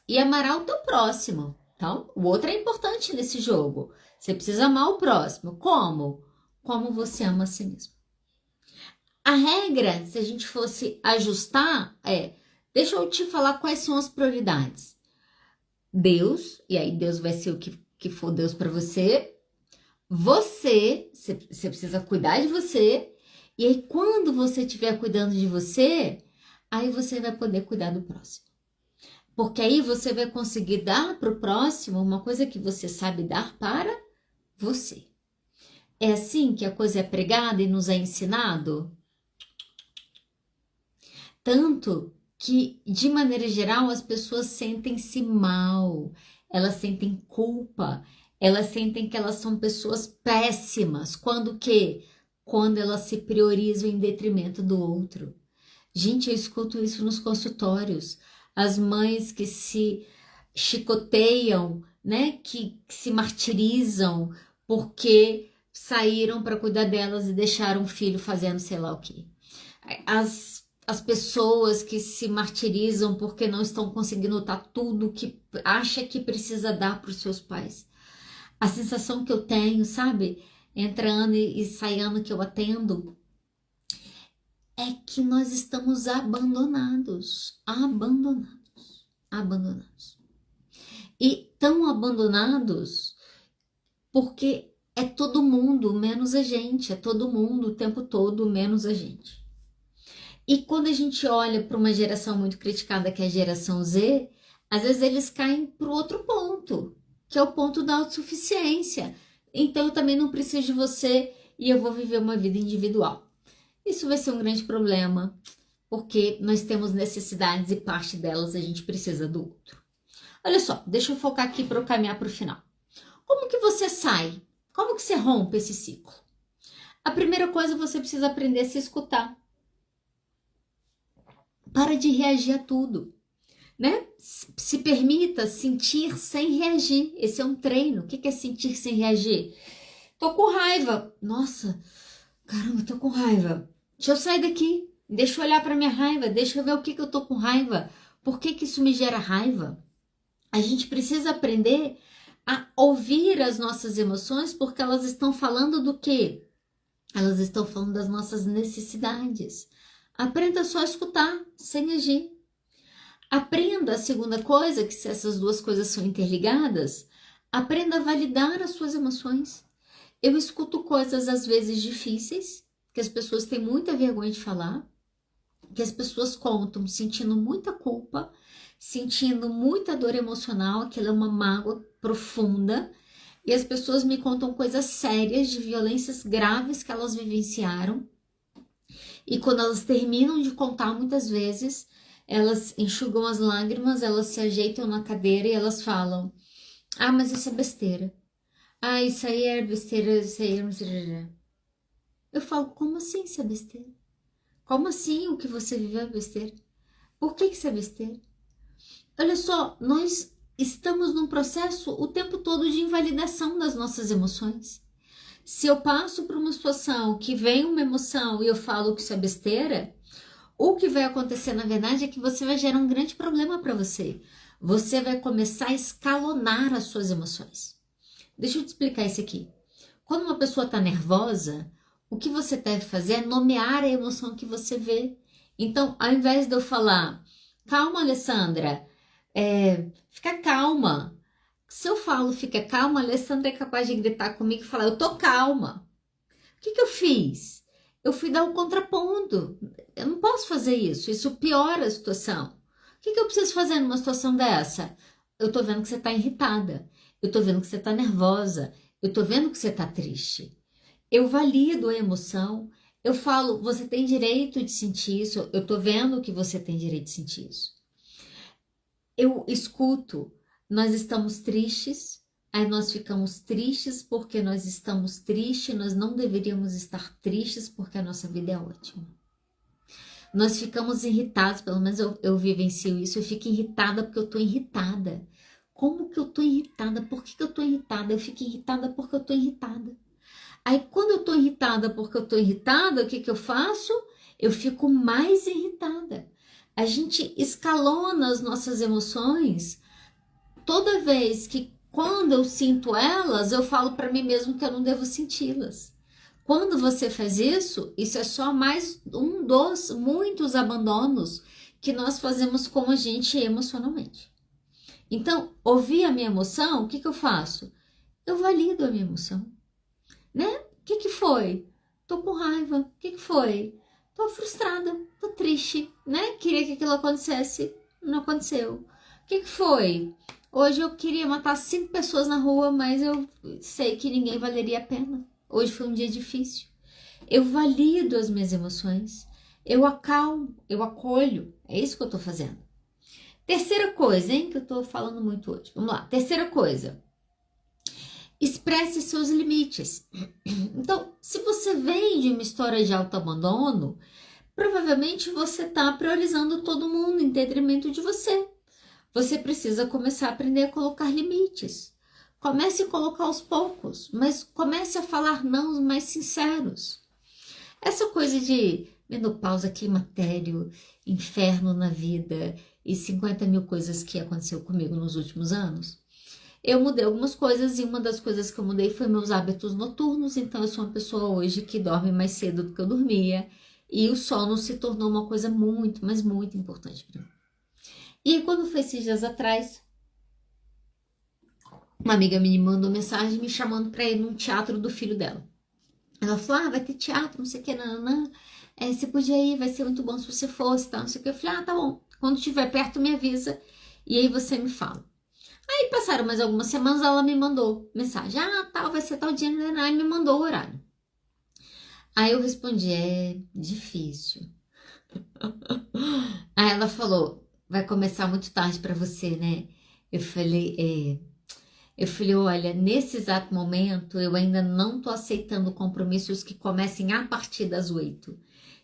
e amarás o teu próximo. Então, o outro é importante nesse jogo. Você precisa amar o próximo. Como? Como você ama a si mesmo. A regra, se a gente fosse ajustar, deixa eu te falar quais são as prioridades. Deus, e aí Deus vai ser o que for Deus para você. Você precisa cuidar de você. E aí, quando você estiver cuidando de você, aí você vai poder cuidar do próximo. Porque aí você vai conseguir dar para o próximo uma coisa que você sabe dar para você. É assim que a coisa é pregada e nos é ensinado? Tanto que, de maneira geral, as pessoas sentem-se mal, elas sentem culpa, elas sentem que elas são pessoas péssimas. Quando que? Quando elas se priorizam em detrimento do outro. Gente, eu escuto isso nos consultórios. As mães que se chicoteiam, né? Que se martirizam porque saíram para cuidar delas e deixaram o filho fazendo sei lá o quê. As pessoas que se martirizam porque não estão conseguindo dar tudo que acha que precisa dar para os seus pais. A sensação que eu tenho, sabe? Entre ano e sai ano que eu atendo, é que nós estamos abandonados. E tão abandonados porque é todo mundo menos a gente, é todo mundo o tempo todo menos a gente. E quando a gente olha para uma geração muito criticada, que é a geração Z, às vezes eles caem para o outro ponto, que é o ponto da autossuficiência. Então eu também não preciso de você e eu vou viver uma vida individual. Isso vai ser um grande problema, porque nós temos necessidades e parte delas a gente precisa do outro. Olha só, deixa eu focar aqui para eu caminhar para o final. Como que você sai? Como que você rompe esse ciclo? A primeira coisa, você precisa aprender a se escutar. Para de reagir a tudo, né? Se permita sentir sem reagir. Esse é um treino. O que é sentir sem reagir? Tô com raiva. Nossa, caramba, tô com raiva. Deixa eu sair daqui. Deixa eu olhar para minha raiva. Deixa eu ver o que eu tô com raiva. Por que isso me gera raiva? A gente precisa aprender a ouvir as nossas emoções, porque elas estão falando do quê? Elas estão falando das nossas necessidades. Aprenda só a escutar, sem agir. Aprenda a segunda coisa, que se essas duas coisas são interligadas, aprenda a validar as suas emoções. Eu escuto coisas às vezes difíceis, que as pessoas têm muita vergonha de falar, que as pessoas contam sentindo muita culpa, sentindo muita dor emocional, aquilo é uma mágoa profunda, e as pessoas me contam coisas sérias de violências graves que elas vivenciaram. E quando elas terminam de contar, muitas vezes, elas enxugam as lágrimas, elas se ajeitam na cadeira e elas falam: ah, mas isso é besteira. Ah, isso aí é besteira, isso aí é... Eu falo: como assim isso é besteira? Como assim o que você viveu é besteira? Por que isso é besteira? Olha só, nós estamos num processo o tempo todo de invalidação das nossas emoções. Se eu passo por uma situação que vem uma emoção e eu falo que isso é besteira, o que vai acontecer na verdade é que você vai gerar um grande problema para você. Você vai começar a escalonar as suas emoções. Deixa eu te explicar isso aqui. Quando uma pessoa está nervosa, o que você deve fazer é nomear a emoção que você vê. Então, ao invés de eu falar: calma, Alessandra, fica calma. Se eu falo fica calma, a Alessandra é capaz de gritar comigo e falar: eu tô calma. O que eu fiz? Eu fui dar um contraponto. Eu não posso fazer isso. Isso piora a situação. O que eu preciso fazer numa situação dessa? Eu tô vendo que você tá irritada. Eu tô vendo que você tá nervosa. Eu tô vendo que você tá triste. Eu valido a emoção. Eu falo: você tem direito de sentir isso. Eu tô vendo que você tem direito de sentir isso. Eu escuto. Nós estamos tristes, aí nós ficamos tristes porque nós estamos tristes, nós não deveríamos estar tristes porque a nossa vida é ótima. Nós ficamos irritados, pelo menos eu vivencio isso, eu fico irritada porque eu tô irritada. Como que eu tô irritada? Por que eu tô irritada? Eu fico irritada porque eu tô irritada. Aí quando eu tô irritada porque eu tô irritada, o que eu faço? Eu fico mais irritada. A gente escalona as nossas emoções. Toda vez que, quando eu sinto elas, eu falo para mim mesmo que eu não devo senti-las. Quando você faz isso, isso é só mais um dos muitos abandonos que nós fazemos com a gente emocionalmente. Então, ouvir a minha emoção, o que eu faço? Eu valido a minha emoção, né? O que foi? Tô com raiva. O que foi? Tô frustrada, tô triste, né? Queria que aquilo acontecesse, não aconteceu. O que foi? Hoje eu queria matar 5 pessoas na rua, mas eu sei que ninguém valeria a pena. hoje foi um dia difícil. Eu valido as minhas emoções, eu acalmo, eu acolho, é isso que eu tô fazendo. Terceira coisa, hein, que eu tô falando muito hoje, vamos lá, terceira coisa, expresse seus limites. Então, se você vem de uma história de autoabandono, provavelmente você tá priorizando todo mundo em detrimento de você. Você precisa começar a aprender a colocar limites. Comece a colocar aos poucos, mas comece a falar não mais sinceros. Essa coisa de menopausa, climatério, inferno na vida e 50 mil coisas que aconteceu comigo nos últimos anos, eu mudei algumas coisas e uma das coisas que eu mudei foi meus hábitos noturnos. Então eu sou uma pessoa hoje que dorme mais cedo do que eu dormia e o sono se tornou uma coisa muito, mas muito importante para mim. E aí, quando foi esses dias atrás, uma amiga me mandou mensagem me chamando para ir num teatro do filho dela. Ela falou, vai ter teatro, não sei o que, nananã. Você podia ir, vai ser muito bom se você fosse, tá, não sei o que. Eu falei, tá bom, quando estiver perto me avisa e aí você me fala. Aí passaram mais algumas semanas, ela me mandou mensagem, tal, vai ser tal dia, e me mandou o horário. Aí eu respondi, é difícil. Aí ela falou, vai começar muito tarde para você, né? Eu falei, olha, nesse exato momento eu ainda não tô aceitando compromissos que comecem a partir das 8.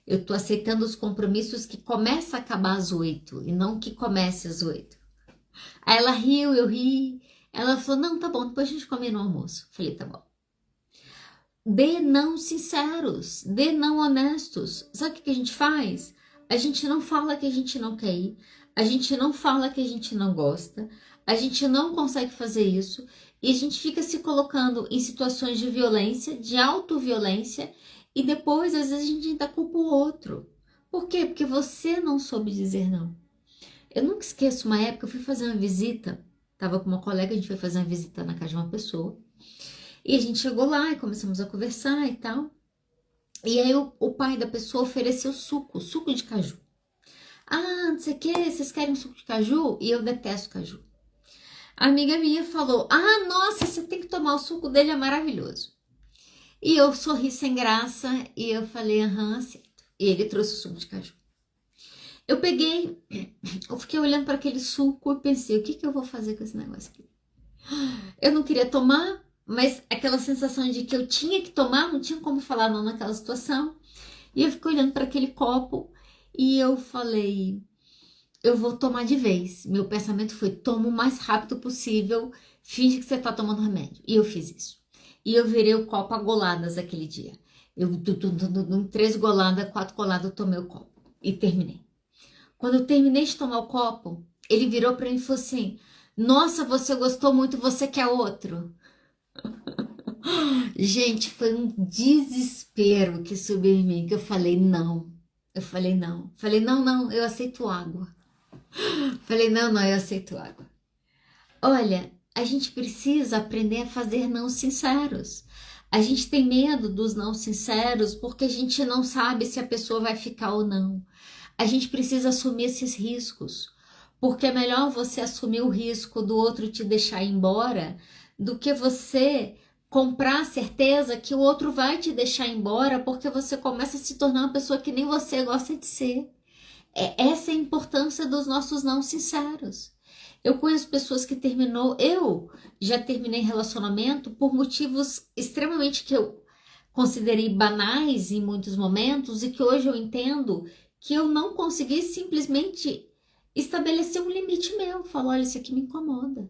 Eu tô aceitando os compromissos que começam a acabar às 8 e não que comece às 8. Aí ela riu, eu ri. Ela falou, não, tá bom, depois a gente come no almoço. Falei, tá bom. Dê não sinceros, dê não honestos. Sabe o que a gente faz? A gente não fala que a gente não quer ir, a gente não fala que a gente não gosta, a gente não consegue fazer isso e a gente fica se colocando em situações de violência, de autoviolência e depois às vezes a gente ainda culpa o outro. Por quê? Porque você não soube dizer não. Eu nunca esqueço uma época, eu fui fazer uma visita, tava com uma colega, a gente foi fazer uma visita na casa de uma pessoa e a gente chegou lá e começamos a conversar e tal. E aí o pai da pessoa ofereceu suco de caju. Não sei o que, vocês querem suco de caju? E eu detesto caju. A amiga minha falou, nossa, você tem que tomar o suco dele, é maravilhoso. E eu sorri sem graça e eu falei, aceito. E ele trouxe o suco de caju. Eu peguei, eu fiquei olhando para aquele suco e pensei, o que eu vou fazer com esse negócio aqui? Eu não queria tomar, mas aquela sensação de que eu tinha que tomar, não tinha como falar não naquela situação. E eu fiquei olhando para aquele copo e eu falei, eu vou tomar de vez. Meu pensamento foi, toma o mais rápido possível, finge que você tá tomando remédio. E eu fiz isso. E eu virei o copo a goladas aquele dia. Eu, 3 goladas, 4 goladas, eu tomei o copo e terminei. Quando eu terminei de tomar o copo, ele virou para mim e falou assim, nossa, você gostou muito, você quer outro? Gente, foi um desespero que subiu em mim, que eu falei não. Falei não, eu aceito água. Falei não, eu aceito água. Olha, a gente precisa aprender a fazer não sinceros. A gente tem medo dos não sinceros porque a gente não sabe se a pessoa vai ficar ou não. A gente precisa assumir esses riscos, porque é melhor você assumir o risco do outro te deixar ir embora do que você comprar a certeza que o outro vai te deixar ir embora porque você começa a se tornar uma pessoa que nem você gosta de ser. Essa é a importância dos nossos não sinceros. Eu conheço pessoas que eu já terminei relacionamento por motivos extremamente que eu considerei banais em muitos momentos e que hoje eu entendo que eu não consegui simplesmente estabelecer um limite meu. Falo, olha, isso aqui me incomoda.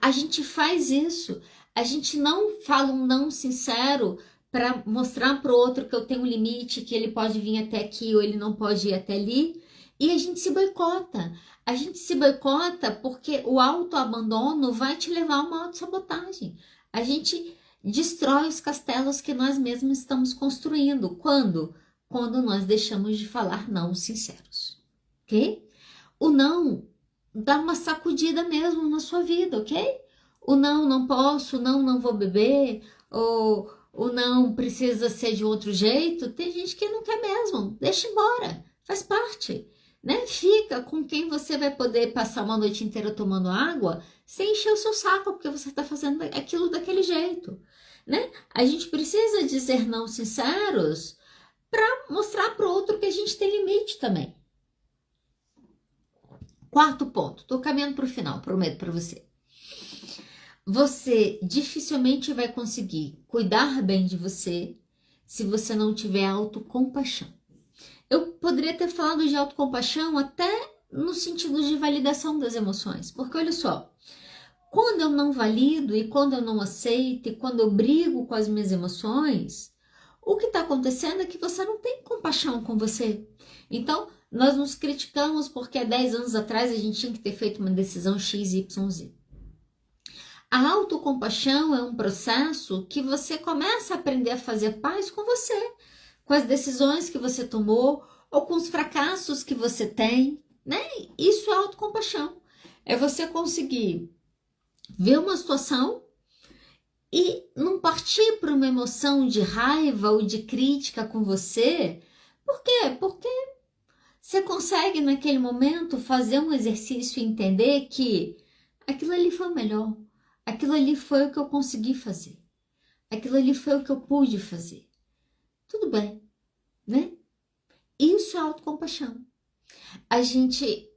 A gente faz isso. A gente não fala um não sincero para mostrar para o outro que eu tenho um limite, que ele pode vir até aqui ou ele não pode ir até ali. E a gente se boicota. A gente se boicota porque o autoabandono vai te levar a uma autossabotagem. A gente destrói os castelos que nós mesmos estamos construindo. Quando? Quando nós deixamos de falar não sinceros, ok? O não dá uma sacudida mesmo na sua vida, ok? O não posso, o não vou beber, ou o não precisa ser de outro jeito. Tem gente que não quer mesmo, deixa embora, faz parte, né? Fica com quem você vai poder passar uma noite inteira tomando água sem encher o seu saco, porque você está fazendo aquilo daquele jeito. né? A gente precisa dizer não sinceros para mostrar para o outro que a gente tem limite também. Quarto ponto, tô caminhando para o final, prometo para você. Você dificilmente vai conseguir cuidar bem de você se você não tiver autocompaixão. Eu poderia ter falado de autocompaixão até no sentido de validação das emoções, porque olha só, quando eu não valido e quando eu não aceito e quando eu brigo com as minhas emoções, o que está acontecendo é que você não tem compaixão com você. Então, nós nos criticamos porque há 10 anos atrás a gente tinha que ter feito uma decisão X, Y, Z. A autocompaixão é um processo que você começa a aprender a fazer paz com você, com as decisões que você tomou ou com os fracassos que você tem, né? Isso é autocompaixão. É você conseguir ver uma situação e não partir para uma emoção de raiva ou de crítica com você. Por quê? Porque você consegue naquele momento fazer um exercício e entender que aquilo ali foi o melhor. Aquilo ali foi o que eu consegui fazer. Aquilo ali foi o que eu pude fazer. Tudo bem, né? Isso é autocompaixão. A gente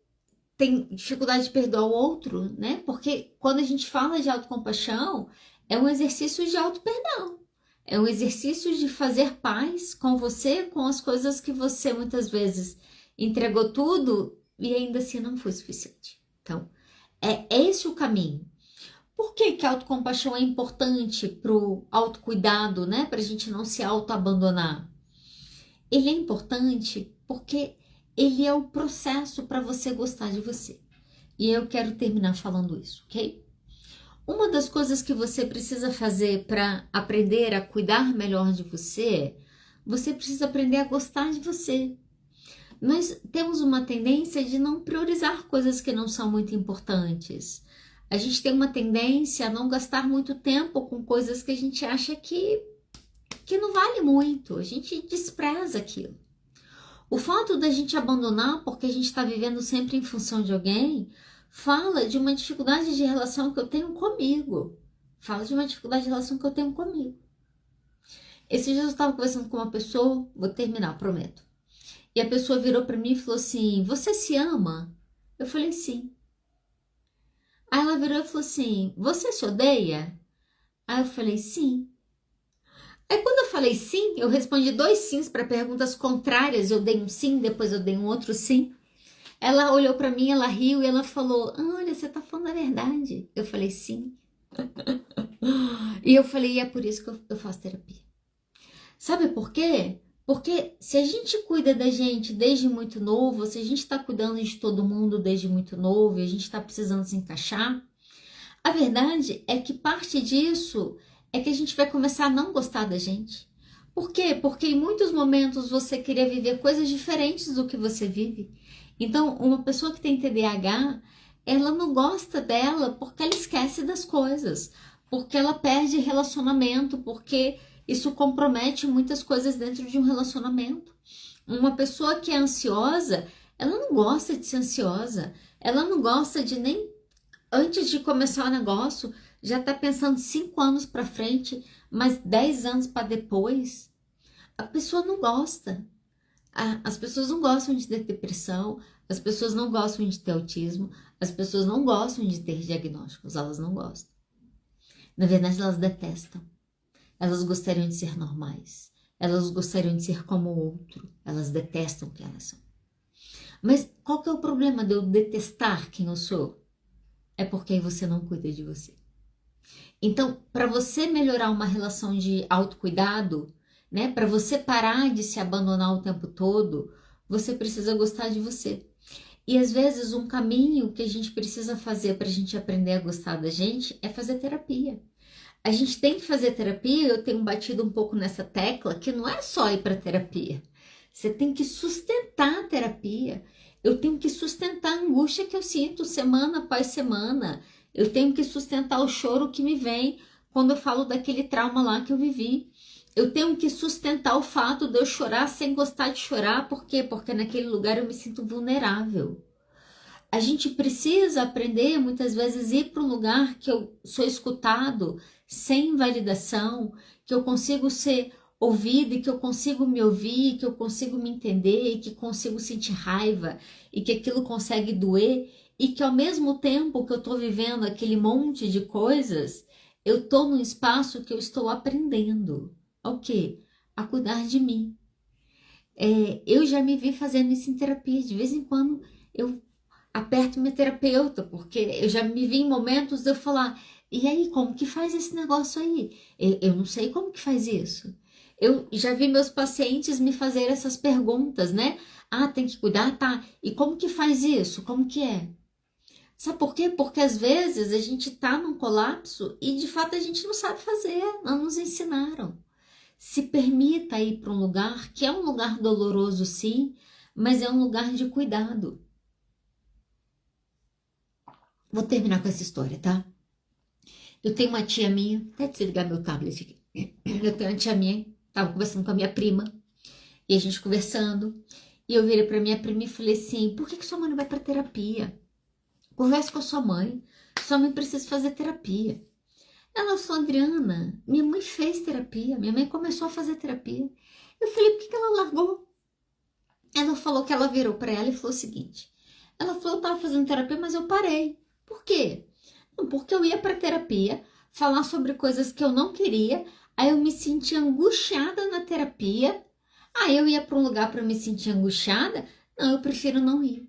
tem dificuldade de perdoar o outro, né? Porque quando a gente fala de autocompaixão, é um exercício de autoperdão. É um exercício de fazer paz com você, com as coisas que você muitas vezes entregou tudo e ainda assim não foi suficiente. Então, é esse o caminho. Por que que a autocompaixão é importante para o autocuidado, né? Para a gente não se autoabandonar? Ele é importante porque ele é o processo para você gostar de você. E eu quero terminar falando isso, ok? Uma das coisas que você precisa fazer para aprender a cuidar melhor de você precisa aprender a gostar de você. Nós temos uma tendência de não priorizar coisas que não são muito importantes. A gente tem uma tendência a não gastar muito tempo com coisas que a gente acha que não vale muito. A gente despreza aquilo. O fato da gente abandonar porque a gente está vivendo sempre em função de alguém fala de uma dificuldade de relação que eu tenho comigo. Fala de uma dificuldade de relação que eu tenho comigo. Esses dias eu estava conversando com uma pessoa, vou terminar, prometo. E a pessoa virou para mim e falou assim, você se ama? Eu falei, sim. Aí ela virou e falou assim, você se odeia? Aí eu falei, sim. Aí quando eu falei sim, eu respondi 2 sims para perguntas contrárias, eu dei um sim, depois eu dei um outro sim. Ela olhou para mim, ela riu e ela falou, olha, você tá falando a verdade. Eu falei, sim. E eu falei, é por isso que eu faço terapia. Sabe por quê? Porque se a gente cuida da gente desde muito novo, se a gente está cuidando de todo mundo desde muito novo e a gente está precisando se encaixar, a verdade é que parte disso é que a gente vai começar a não gostar da gente. Por quê? Porque em muitos momentos você queria viver coisas diferentes do que você vive. Então, uma pessoa que tem TDAH, ela não gosta dela porque ela esquece das coisas, porque ela perde relacionamento, porque isso compromete muitas coisas dentro de um relacionamento. Uma pessoa que é ansiosa, ela não gosta de ser ansiosa, ela não gosta de nem antes de começar o negócio, já tá pensando 5 anos para frente, mas 10 anos para depois. A pessoa não gosta. As pessoas não gostam de ter depressão, as pessoas não gostam de ter autismo, as pessoas não gostam de ter diagnósticos, elas não gostam. Na verdade, elas detestam. Elas gostariam de ser normais, elas gostariam de ser como o outro, elas detestam quem elas são. Mas qual que é o problema de eu detestar quem eu sou? É porque aí você não cuida de você. Então, para você melhorar uma relação de autocuidado, né, para você parar de se abandonar o tempo todo, você precisa gostar de você. E às vezes um caminho que a gente precisa fazer para a gente aprender a gostar da gente é fazer terapia. A gente tem que fazer terapia, eu tenho batido um pouco nessa tecla, que não é só ir para terapia. Você tem que sustentar a terapia. Eu tenho que sustentar a angústia que eu sinto semana após semana. Eu tenho que sustentar o choro que me vem quando eu falo daquele trauma lá que eu vivi. Eu tenho que sustentar o fato de eu chorar sem gostar de chorar. Por quê? Porque naquele lugar eu me sinto vulnerável. A gente precisa aprender, muitas vezes, ir para um lugar que eu sou escutado sem invalidação, que eu consigo ser ouvida e que eu consigo me ouvir, que eu consigo me entender e que consigo sentir raiva e que aquilo consegue doer e que ao mesmo tempo que eu estou vivendo aquele monte de coisas, eu estou num espaço que eu estou aprendendo. O quê? A cuidar de mim. Eu já me vi fazendo isso em terapia. De vez em quando eu aperto minha terapeuta, porque eu já me vi em momentos de eu falar, e aí, como que faz esse negócio aí? Eu não sei como que faz isso. Eu já vi meus pacientes me fazer essas perguntas, né? Ah, tem que cuidar, tá. E como que faz isso? Como que é? Sabe por quê? Porque às vezes a gente tá num colapso e de fato a gente não sabe fazer, não nos ensinaram. Se permita ir para um lugar que é um lugar doloroso, sim, mas é um lugar de cuidado. Vou terminar com essa história, tá? Eu tenho uma tia minha, até desligar meu tablet aqui. Eu tenho uma tia minha, tava conversando com a minha prima, e a gente conversando, e eu virei pra minha prima e falei assim, por que sua mãe não vai pra terapia? Converse com a sua mãe precisa fazer terapia. Ela falou, Adriana, minha mãe fez terapia, minha mãe começou a fazer terapia. Eu falei, por que ela largou? Ela falou que ela virou pra ela e falou o seguinte, ela falou, eu tava fazendo terapia, mas eu parei. Por quê? Porque eu ia para terapia, falar sobre coisas que eu não queria, aí eu me sentia angustiada na terapia, aí eu ia para um lugar para me sentir angustiada, não, eu prefiro não ir.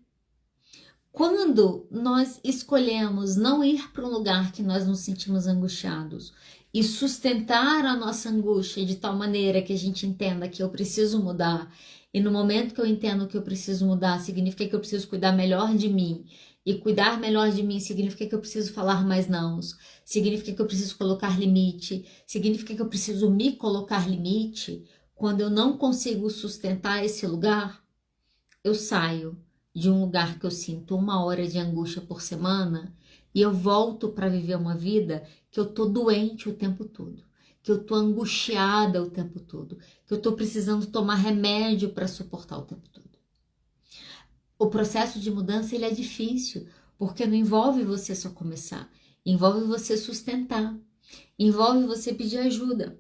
Quando nós escolhemos não ir para um lugar que nós nos sentimos angustiados e sustentar a nossa angústia de tal maneira que a gente entenda que eu preciso mudar, e no momento que eu entendo que eu preciso mudar, significa que eu preciso cuidar melhor de mim, e cuidar melhor de mim significa que eu preciso falar mais nãos, significa que eu preciso colocar limite, significa que eu preciso me colocar limite. Quando eu não consigo sustentar esse lugar, eu saio de um lugar que eu sinto 1 hora de angústia por semana e eu volto para viver uma vida que eu tô doente o tempo todo, que eu tô angustiada o tempo todo, que eu tô precisando tomar remédio para suportar o tempo todo. O processo de mudança ele é difícil, porque não envolve você só começar, envolve você sustentar, envolve você pedir ajuda.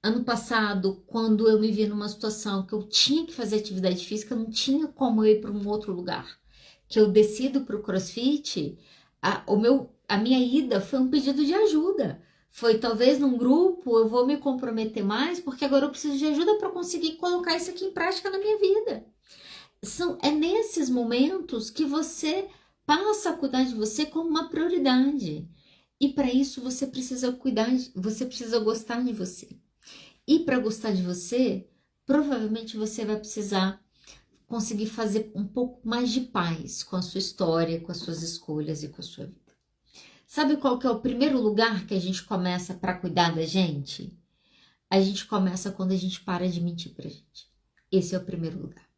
Ano passado, quando eu me vi numa situação que eu tinha que fazer atividade física, não tinha como eu ir para um outro lugar, que eu decido para o CrossFit, a minha ida foi um pedido de ajuda. Foi talvez num grupo, eu vou me comprometer mais, porque agora eu preciso de ajuda para conseguir colocar isso aqui em prática na minha vida. É nesses momentos que você passa a cuidar de você como uma prioridade. E para isso você precisa cuidar, você precisa gostar de você. E para gostar de você, provavelmente você vai precisar conseguir fazer um pouco mais de paz com a sua história, com as suas escolhas e com a sua vida. Sabe qual que é o primeiro lugar que a gente começa para cuidar da gente? A gente começa quando a gente para de mentir pra gente. Esse é o primeiro lugar.